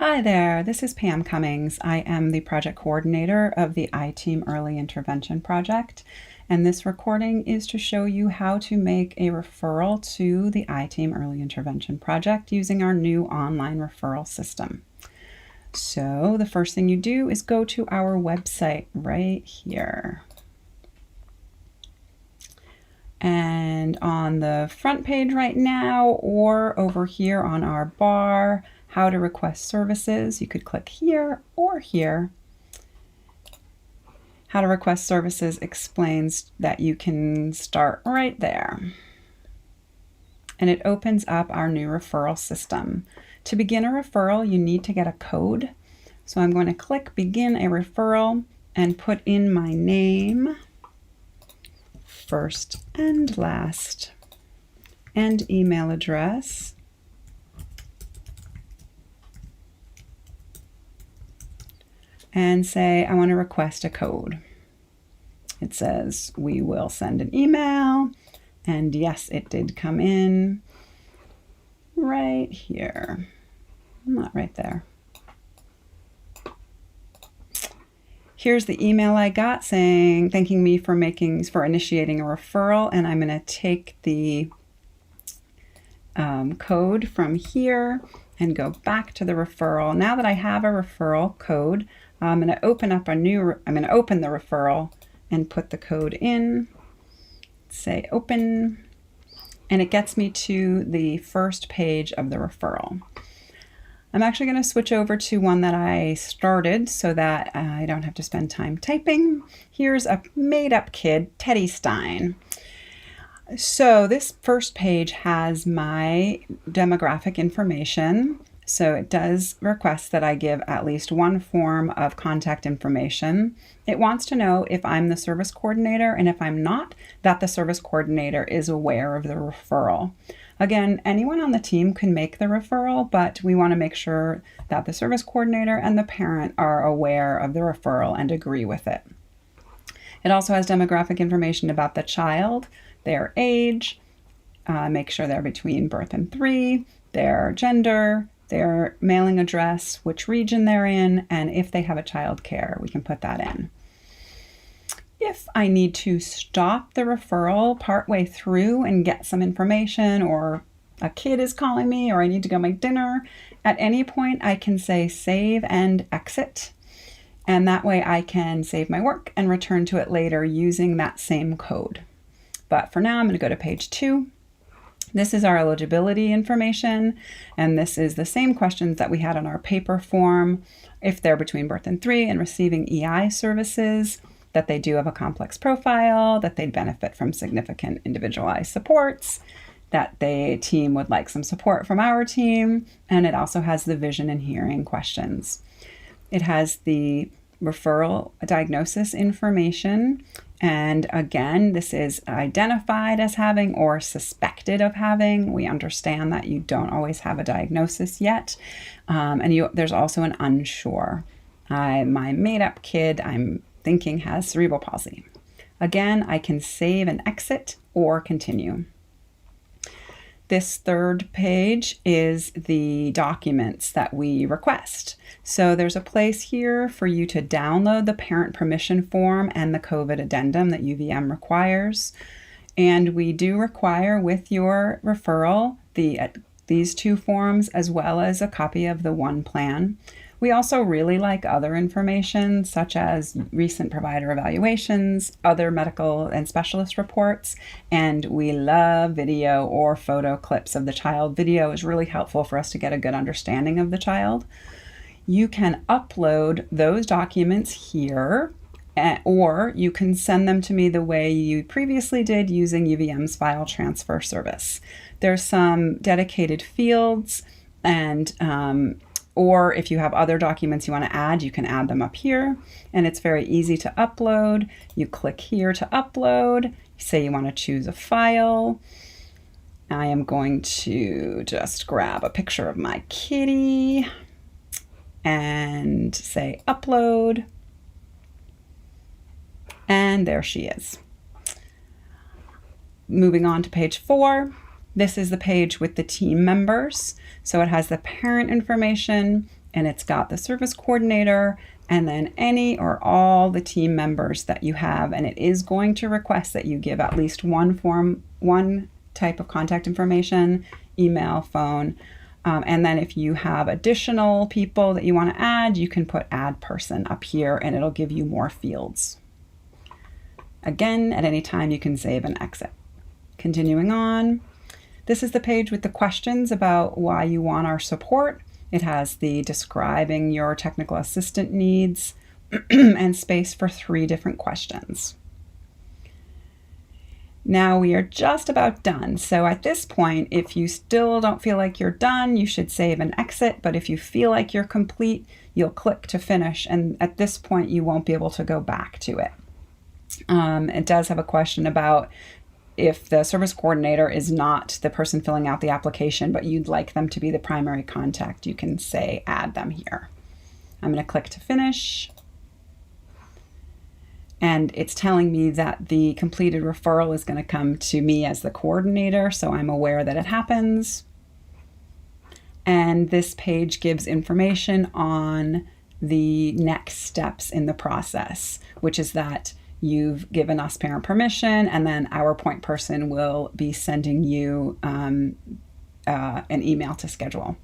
Hi there, this is Pam Cummings. I am the project coordinator of the I-Team Early Intervention Project, and this recording is to show you how to make a referral to the I-Team Early Intervention Project using our new online referral system. So the first thing you do is go to our website right here. And on the front page right now, or over here on our bar, how to request services, you could click here or here. How to request services explains that you can start right there. And it opens up our new referral system. To begin a referral, you need to get a code. So I'm going to click Begin a Referral and put in my name, first and last, and email address. And say, I want to request a code. It says, we will send an email. And yes, it did come in right here. Not right there. Here's the email I got saying, thanking me for initiating a referral. And I'm going to take the code from here and go back to the referral. Now that I have a referral code, I'm going to open the referral and put the code in, say open, and it gets me to the first page of the referral. I'm actually going to switch over to one that I started so that I don't have to spend time typing. Here's a made-up kid, Teddy Stein. So this first page has my demographic information. So it does request that I give at least one form of contact information. It wants to know if I'm the service coordinator, and if I'm not, that the service coordinator is aware of the referral. Again, anyone on the team can make the referral, but we want to make sure that the service coordinator and the parent are aware of the referral and agree with it. It also has demographic information about the child, their age, make sure they're between birth and 3, their gender, their mailing address, which region they're in, and if they have a child care, we can put that in. If I need to stop the referral partway through and get some information, or a kid is calling me, or I need to go make dinner, at any point I can say save and exit. And that way I can save my work and return to it later using that same code. But for now, I'm going to go to page 2. This is our eligibility information, and this is the same questions that we had on our paper form. If they're between birth and 3 and receiving EI services, that they do have a complex profile, that they'd benefit from significant individualized supports, that the team would like some support from our team, and it also has the vision and hearing questions. It has the referral diagnosis information. And again, this is identified as having or suspected of having. We understand that you don't always have a diagnosis yet. There's also an unsure. My made-up kid, I'm thinking, has cerebral palsy. Again, I can save and exit or continue. This third page is the documents that we request. So there's a place here for you to download the parent permission form and the COVID addendum that UVM requires. And we do require with your referral these 2 forms as well as a copy of the one plan. We also really like other information such as recent provider evaluations, other medical and specialist reports, and we love video or photo clips of the child. Video is really helpful for us to get a good understanding of the child. You can upload those documents here, or you can send them to me the way you previously did using UVM's file transfer service. There's some dedicated fields, and or if you have other documents you want to add, you can add them up here, and it's very easy to upload. You click here to upload. You say you want to choose a file. I am going to just grab a picture of my kitty and say upload, and there she is. Moving on to page 4. This is the page with the team members. So it has the parent information, and it's got the service coordinator and then any or all the team members that you have. And it is going to request that you give at least one type of contact information, email, phone. And then if you have additional people that you want to add, you can put add person up here and it'll give you more fields. Again, at any time you can save and exit. Continuing on, this is the page with the questions about why you want our support. It has the describing your technical assistant needs and space for 3 different questions. Now we are just about done. So at this point, if you still don't feel like you're done, you should save and exit. But if you feel like you're complete, you'll click to finish. And at this point, you won't be able to go back to it. It does have a question about if the service coordinator is not the person filling out the application, but you'd like them to be the primary contact, you can say add them here. I'm going to click to finish. And it's telling me that the completed referral is going to come to me as the coordinator, so I'm aware that it happens. And this page gives information on the next steps in the process, which is that you've given us parent permission, and then our point person will be sending you an email to schedule.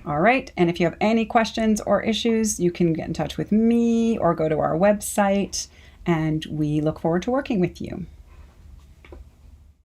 All right, and if you have any questions or issues, you can get in touch with me or go to our website, and we look forward to working with you.